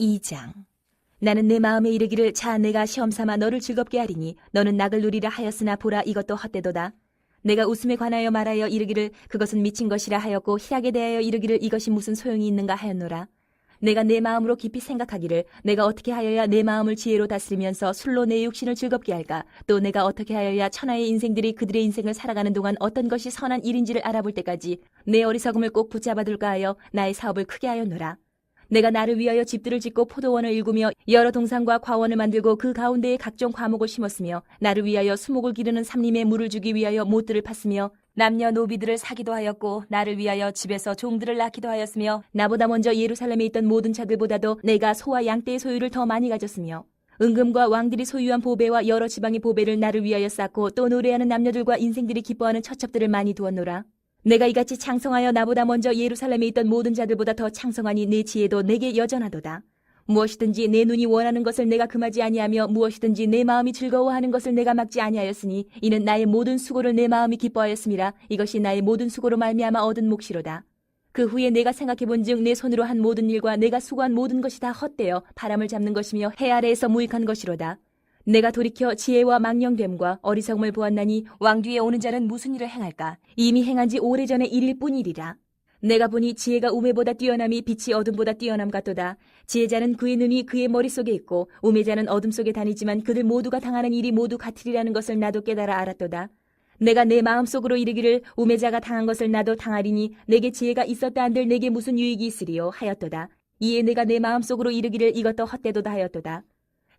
2장. 나는 내 마음에 이르기를 자 내가 시험삼아 너를 즐겁게 하리니 너는 낙을 누리라 하였으나 보라 이것도 헛되도다. 내가 웃음에 관하여 말하여 이르기를 그것은 미친 것이라 하였고 희락에 대하여 이르기를 이것이 무슨 소용이 있는가 하였노라. 내가 내 마음으로 깊이 생각하기를 내가 어떻게 하여야 내 마음을 지혜로 다스리면서 술로 내 육신을 즐겁게 할까? 또 내가 어떻게 하여야 천하의 인생들이 그들의 인생을 살아가는 동안 어떤 것이 선한 일인지를 알아볼 때까지 내 어리석음을 꼭 붙잡아둘까 하여 나의 사업을 크게 하였노라. 내가 나를 위하여 집들을 짓고 포도원을 일구며 여러 동산과 과원을 만들고 그 가운데에 각종 과목을 심었으며 나를 위하여 수목을 기르는 삼림에 물을 주기 위하여 못들을 팠으며 남녀 노비들을 사기도 하였고 나를 위하여 집에서 종들을 낳기도 하였으며 나보다 먼저 예루살렘에 있던 모든 자들보다도 내가 소와 양떼의 소유를 더 많이 가졌으며 은금과 왕들이 소유한 보배와 여러 지방의 보배를 나를 위하여 쌓고 또 노래하는 남녀들과 인생들이 기뻐하는 처첩들을 많이 두었노라. 내가 이같이 창성하여 나보다 먼저 예루살렘에 있던 모든 자들보다 더 창성하니 내 지혜도 내게 여전하도다. 무엇이든지 내 눈이 원하는 것을 내가 금하지 아니하며 무엇이든지 내 마음이 즐거워하는 것을 내가 막지 아니하였으니 이는 나의 모든 수고를 내 마음이 기뻐하였음이라. 이것이 나의 모든 수고로 말미암아 얻은 몫이로다. 그 후에 내가 생각해본즉 내 손으로 한 모든 일과 내가 수고한 모든 것이 다 헛되어 바람을 잡는 것이며 해 아래에서 무익한 것이로다. 내가 돌이켜 지혜와 망령됨과 어리석음을 보았나니 왕 뒤에 오는 자는 무슨 일을 행할까? 이미 행한 지 오래전의 일일 뿐이리라. 내가 보니 지혜가 우매보다 뛰어남이 빛이 어둠보다 뛰어남 같도다. 지혜자는 그의 눈이 그의 머릿속에 있고 우매자는 어둠 속에 다니지만 그들 모두가 당하는 일이 모두 같으리라는 것을 나도 깨달아 알았도다. 내가 내 마음속으로 이르기를 우매자가 당한 것을 나도 당하리니 내게 지혜가 있었다 한들 내게 무슨 유익이 있으리요 하였도다. 이에 내가 내 마음속으로 이르기를 이것도 헛되도다 하였도다.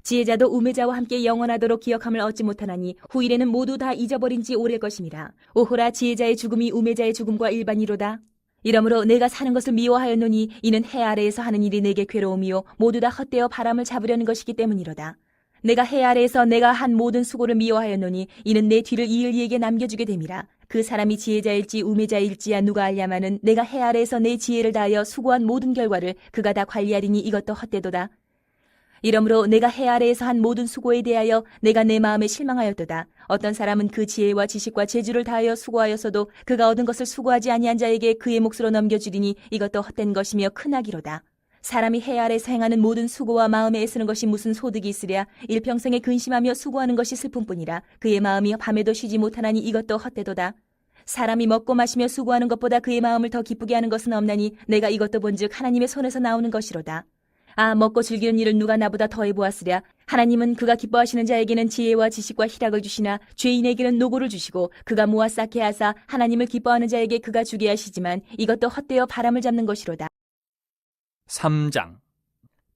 지혜자도 우매자와 함께 영원하도록 기억함을 얻지 못하나니 후일에는 모두 다 잊어버린 지 오래일 것임이라. 오호라 지혜자의 죽음이 우매자의 죽음과 일반이로다. 이러므로 내가 사는 것을 미워하였노니 이는 해 아래에서 하는 일이 내게 괴로움이요 모두 다 헛되어 바람을 잡으려는 것이기 때문이로다. 내가 해 아래에서 내가 한 모든 수고를 미워하였노니 이는 내 뒤를 이을 이에게 남겨주게 됨이라. 그 사람이 지혜자일지 우매자일지야 누가 알냐마는 내가 해 아래에서 내 지혜를 다하여 수고한 모든 결과를 그가 다 관리하리니 이것도 헛되도다. 이러므로 내가 해 아래에서 한 모든 수고에 대하여 내가 내 마음에 실망하였도다. 어떤 사람은 그 지혜와 지식과 재주를 다하여 수고하였어도 그가 얻은 것을 수고하지 아니한 자에게 그의 몫으로 넘겨주리니 이것도 헛된 것이며 크나기로다. 사람이 해 아래에서 행하는 모든 수고와 마음에 애쓰는 것이 무슨 소득이 있으랴. 일평생에 근심하며 수고하는 것이 슬픔뿐이라. 그의 마음이 밤에도 쉬지 못하나니 이것도 헛되도다. 사람이 먹고 마시며 수고하는 것보다 그의 마음을 더 기쁘게 하는 것은 없나니 내가 이것도 본즉 하나님의 손에서 나오는 것이로다. 아, 먹고 즐기는 일을 누가 나보다 더해 보았으랴. 하나님은 그가 기뻐하시는 자에게는 지혜와 지식과 희락을 주시나 죄인에게는 노고를 주시고 그가 모아 쌓게 하사 하나님을 기뻐하는 자에게 그가 주게 하시지만 이것도 헛되어 바람을 잡는 것이로다. 3장.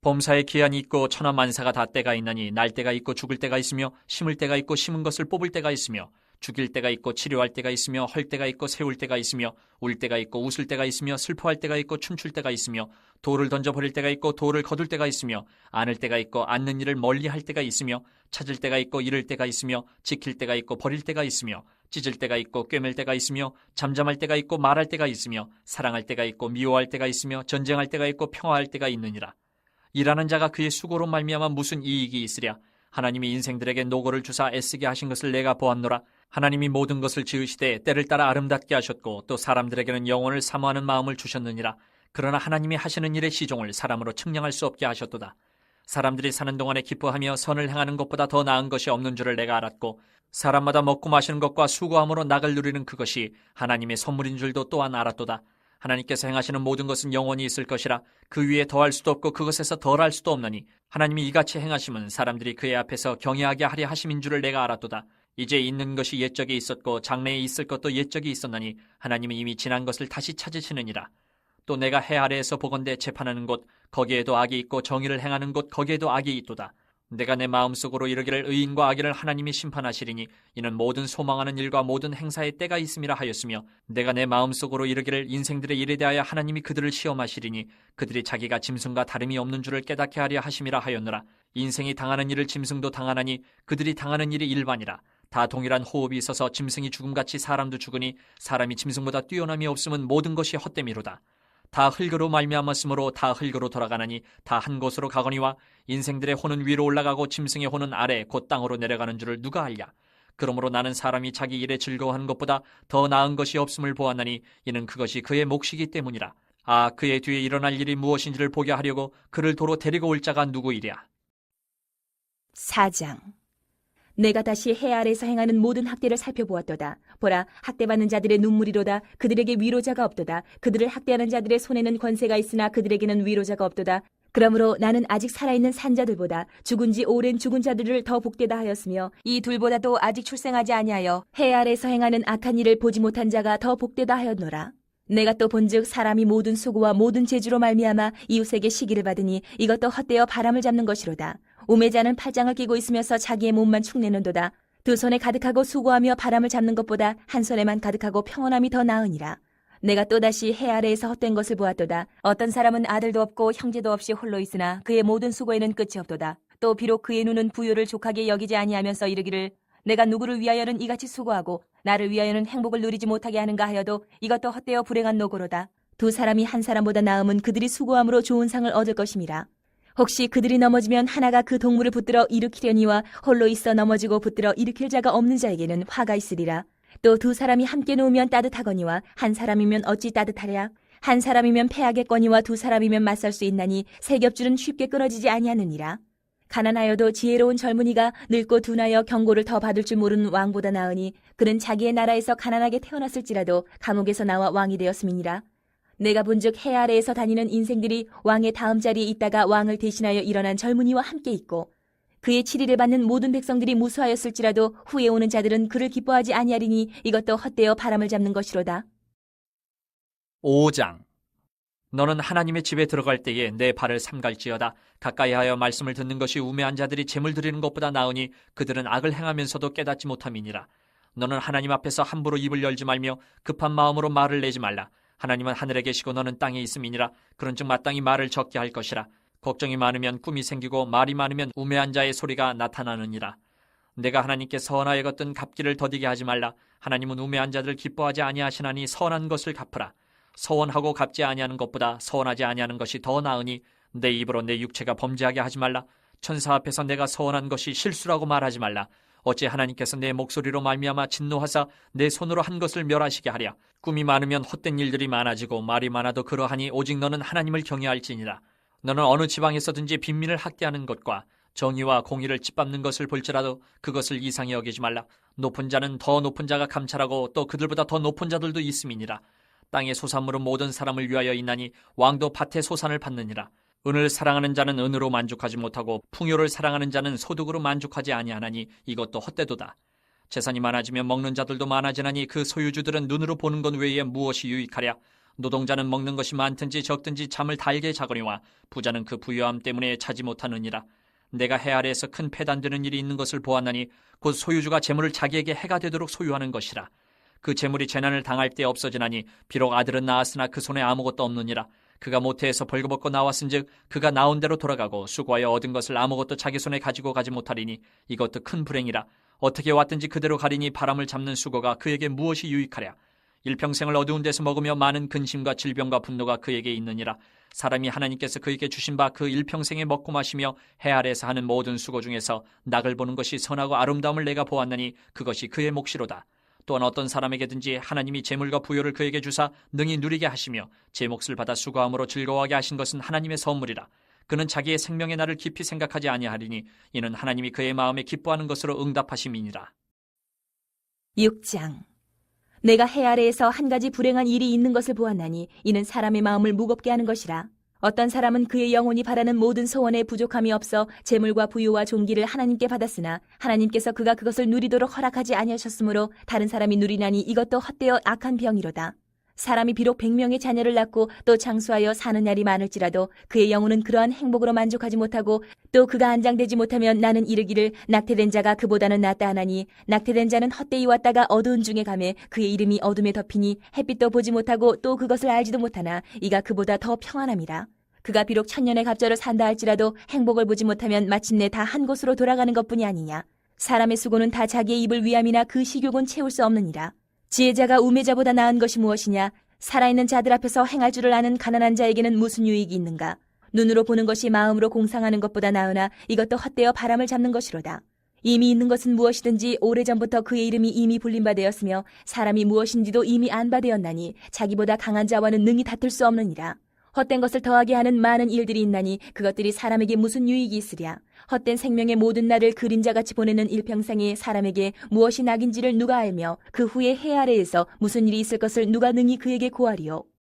범사에 기한이 있고 천하만사가 다 때가 있나니 날 때가 있고 죽을 때가 있으며 심을 때가 있고 심은 것을 뽑을 때가 있으며 죽일 때가 있고 치료할 때가 있으며 헐 때가 있고 세울 때가 있으며 울 때가 있고 웃을 때가 있으며 슬퍼할 때가 있고 춤출 때가 있으며 돌을 던져버릴 때가 있고 돌을 거둘 때가 있으며 안을 때가 있고 앉는 일을 멀리할 때가 있으며 찾을 때가 있고 잃을 때가 있으며 지킬 때가 있고 버릴 때가 있으며 찢을 때가 있고 꿰맬 때가 있으며 잠잠할 때가 있고 말할 때가 있으며 사랑할 때가 있고 미워할 때가 있으며 전쟁할 때가 있고 평화할 때가 있느니라. 일하는 자가 그의 수고로 말미암아 무슨 이익이 있으랴. 하나님이 인생들에게 노고를 주사 애쓰게 하신 것을 내가 보았노라. 하나님이 모든 것을 지으시되 때를 따라 아름답게 하셨고 또 사람들에게는 영혼을 사모하는 마음을 주셨느니라. 그러나 하나님이 하시는 일의 시종을 사람으로 측량할 수 없게 하셨도다. 사람들이 사는 동안에 기뻐하며 선을 행하는 것보다 더 나은 것이 없는 줄을 내가 알았고 사람마다 먹고 마시는 것과 수고함으로 낙을 누리는 그것이 하나님의 선물인 줄도 또한 알았도다. 하나님께서 행하시는 모든 것은 영원히 있을 것이라. 그 위에 더할 수도 없고 그것에서 덜할 수도 없나니 하나님이 이같이 행하심은 사람들이 그의 앞에서 경외하게 하려 하심인 줄을 내가 알았도다. 이제 있는 것이 옛적에 있었고 장래에 있을 것도 옛적에 있었나니 하나님은 이미 지난 것을 다시 찾으시느니라. 또 내가 해 아래에서 보건대 재판하는 곳 거기에도 악이 있고 정의를 행하는 곳 거기에도 악이 있도다. 내가 내 마음속으로 이르기를 의인과 악인을 하나님이 심판하시리니 이는 모든 소망하는 일과 모든 행사의 때가 있음이라 하였으며 내가 내 마음속으로 이르기를 인생들의 일에 대하여 하나님이 그들을 시험하시리니 그들이 자기가 짐승과 다름이 없는 줄을 깨닫게 하려 하심이라 하였노라. 인생이 당하는 일을 짐승도 당하나니 그들이 당하는 일이 일반이라. 다 동일한 호흡이 있어서 짐승이 죽음같이 사람도 죽으니 사람이 짐승보다 뛰어남이 없음은 모든 것이 헛됨이로다. 다 흙으로 말미암았으므로 다 흙으로 돌아가나니 다 한 곳으로 가거니와 인생들의 혼은 위로 올라가고 짐승의 혼은 아래 곧 땅으로 내려가는 줄을 누가 알랴. 그러므로 나는 사람이 자기 일에 즐거워하는 것보다 더 나은 것이 없음을 보았나니 이는 그것이 그의 몫이기 때문이라. 아, 그의 뒤에 일어날 일이 무엇인지를 보게 하려고 그를 도로 데리고 올 자가 누구이랴. 4장. 내가 다시 해 아래에서 행하는 모든 학대를 살펴보았도다. 보라, 학대받는 자들의 눈물이로다. 그들에게 위로자가 없도다. 그들을 학대하는 자들의 손에는 권세가 있으나 그들에게는 위로자가 없도다. 그러므로 나는 아직 살아있는 산자들보다 죽은 지 오랜 죽은 자들을 더 복되다 하였으며 이 둘보다도 아직 출생하지 아니하여 해 아래에서 행하는 악한 일을 보지 못한 자가 더 복되다 하였노라. 내가 또 본즉 사람이 모든 수고와 모든 재주로 말미암아 이웃에게 시기를 받으니 이것도 헛되어 바람을 잡는 것이로다. 우매자는 팔짱을 끼고 있으면서 자기의 몸만 축내는도다. 두 손에 가득하고 수고하며 바람을 잡는 것보다 한 손에만 가득하고 평온함이 더 나으니라. 내가 또다시 해 아래에서 헛된 것을 보았도다. 어떤 사람은 아들도 없고 형제도 없이 홀로 있으나 그의 모든 수고에는 끝이 없도다. 또 비록 그의 눈은 부요를 족하게 여기지 아니하면서 이르기를 내가 누구를 위하여는 이같이 수고하고 나를 위하여는 행복을 누리지 못하게 하는가 하여도 이것도 헛되어 불행한 노고로다. 두 사람이 한 사람보다 나음은 그들이 수고함으로 좋은 상을 얻을 것임이라. 혹시 그들이 넘어지면 하나가 그 동물을 붙들어 일으키려니와 홀로 있어 넘어지고 붙들어 일으킬 자가 없는 자에게는 화가 있으리라. 또 두 사람이 함께 누우면 따뜻하거니와 한 사람이면 어찌 따뜻하랴. 한 사람이면 패하겠거니와 두 사람이면 맞설 수 있나니 세 겹줄은 쉽게 끊어지지 아니하느니라. 가난하여도 지혜로운 젊은이가 늙고 둔하여 경고를 더 받을 줄 모르는 왕보다 나으니 그는 자기의 나라에서 가난하게 태어났을지라도 감옥에서 나와 왕이 되었음이니라. 내가 본즉 해 아래에서 다니는 인생들이 왕의 다음 자리에 있다가 왕을 대신하여 일어난 젊은이와 함께 있고 그의 치리를 받는 모든 백성들이 무수하였을지라도 후에 오는 자들은 그를 기뻐하지 아니하리니 이것도 헛되어 바람을 잡는 것이로다. 5장. 너는 하나님의 집에 들어갈 때에 내 발을 삼갈지어다. 가까이하여 말씀을 듣는 것이 우매한 자들이 재물 드리는 것보다 나으니 그들은 악을 행하면서도 깨닫지 못함이니라. 너는 하나님 앞에서 함부로 입을 열지 말며 급한 마음으로 말을 내지 말라. 하나님은 하늘에 계시고 너는 땅에 있음이니라. 그런즉 마땅히 말을 적게 할 것이라. 걱정이 많으면 꿈이 생기고 말이 많으면 우매한 자의 소리가 나타나느니라. 내가 하나님께 선하여 걷던 갚기를 더디게 하지 말라. 하나님은 우매한 자들을 기뻐하지 아니하시나니 선한 것을 갚으라. 서원하고 갚지 아니하는 것보다 서원하지 아니하는 것이 더 나으니 내 입으로 내 육체가 범죄하게 하지 말라. 천사 앞에서 내가 서원한 것이 실수라고 말하지 말라. 어찌 하나님께서 내 목소리로 말미암아 진노하사 내 손으로 한 것을 멸하시게 하랴. 꿈이 많으면 헛된 일들이 많아지고 말이 많아도 그러하니 오직 너는 하나님을 경외할지니라. 너는 어느 지방에서든지 빈민을 학대하는 것과 정의와 공의를 짓밟는 것을 볼지라도 그것을 이상히 여기지 말라. 높은 자는 더 높은 자가 감찰하고 또 그들보다 더 높은 자들도 있음이니라. 땅의 소산물은 모든 사람을 위하여 있나니 왕도 밭의 소산을 받느니라. 은을 사랑하는 자는 은으로 만족하지 못하고 풍요를 사랑하는 자는 소득으로 만족하지 아니하나니 이것도 헛되도다. 재산이 많아지면 먹는 자들도 많아지나니 그 소유주들은 눈으로 보는 것 외에 무엇이 유익하랴. 노동자는 먹는 것이 많든지 적든지 잠을 달게 자거니와 부자는 그 부유함 때문에 자지 못하느니라. 내가 해 아래에서 큰 패단되는 일이 있는 것을 보았나니 곧 소유주가 재물을 자기에게 해가 되도록 소유하는 것이라. 그 재물이 재난을 당할 때 없어지나니 비록 아들은 낳았으나 그 손에 아무것도 없느니라. 그가 모태에서 벌거벗고 나왔은즉 그가 나온 대로 돌아가고 수고하여 얻은 것을 아무것도 자기 손에 가지고 가지 못하리니 이것도 큰 불행이라. 어떻게 왔든지 그대로 가리니 바람을 잡는 수고가 그에게 무엇이 유익하랴. 일평생을 어두운 데서 먹으며 많은 근심과 질병과 분노가 그에게 있느니라. 사람이 하나님께서 그에게 주신 바 그 일평생에 먹고 마시며 해 아래에서 하는 모든 수고 중에서 낙을 보는 것이 선하고 아름다움을 내가 보았나니 그것이 그의 몫이로다. 또한 어떤 사람에게든지 하나님이 재물과 부요를 그에게 주사 능히 누리게 하시며 제 몫을 받아 수고함으로 즐거워하게 하신 것은 하나님의 선물이라. 그는 자기의 생명의 날을 깊이 생각하지 아니하리니 이는 하나님이 그의 마음에 기뻐하는 것으로 응답하심이니라. 6장. 내가 해 아래에서 한 가지 불행한 일이 있는 것을 보았나니 이는 사람의 마음을 무겁게 하는 것이라. 어떤 사람은 그의 영혼이 바라는 모든 소원에 부족함이 없어 재물과 부유와 존귀를 하나님께 받았으나 하나님께서 그가 그것을 누리도록 허락하지 아니하셨으므로 다른 사람이 누리나니 이것도 헛되어 악한 병이로다. 사람이 비록 100명의 자녀를 낳고 또 장수하여 사는 날이 많을지라도 그의 영혼은 그러한 행복으로 만족하지 못하고 또 그가 안장되지 못하면 나는 이르기를 낙태된 자가 그보다는 낫다 하나니 낙태된 자는 헛되이 왔다가 어두운 중에 가매 그의 이름이 어둠에 덮이니 햇빛도 보지 못하고 또 그것을 알지도 못하나 이가 그보다 더 평안함이라. 그가 비록 1000년의 갑절을 산다 할지라도 행복을 보지 못하면 마침내 다 한 곳으로 돌아가는 것뿐이 아니냐. 사람의 수고는 다 자기의 입을 위함이나 그 식욕은 채울 수 없느니라. 지혜자가 우매자보다 나은 것이 무엇이냐? 살아있는 자들 앞에서 행할 줄을 아는 가난한 자에게는 무슨 유익이 있는가? 눈으로 보는 것이 마음으로 공상하는 것보다 나으나 이것도 헛되어 바람을 잡는 것이로다. 이미 있는 것은 무엇이든지 오래전부터 그의 이름이 이미 불린 바 되었으며 사람이 무엇인지도 이미 안 바 되었나니 자기보다 강한 자와는 능히 다툴 수 없느니라. 헛된 것을 더하게 하는 많은 일들이 있나니 그것들이 사람에게 무슨 유익이 있으랴. 헛된 생명의 모든 날을 그림자같이 보내는 일평생에 사람에게 무엇이 낙인지를 누가 알며 그 후에 해 아래에서 무슨 일이 있을 것을 누가 능히 그에게 고하리요.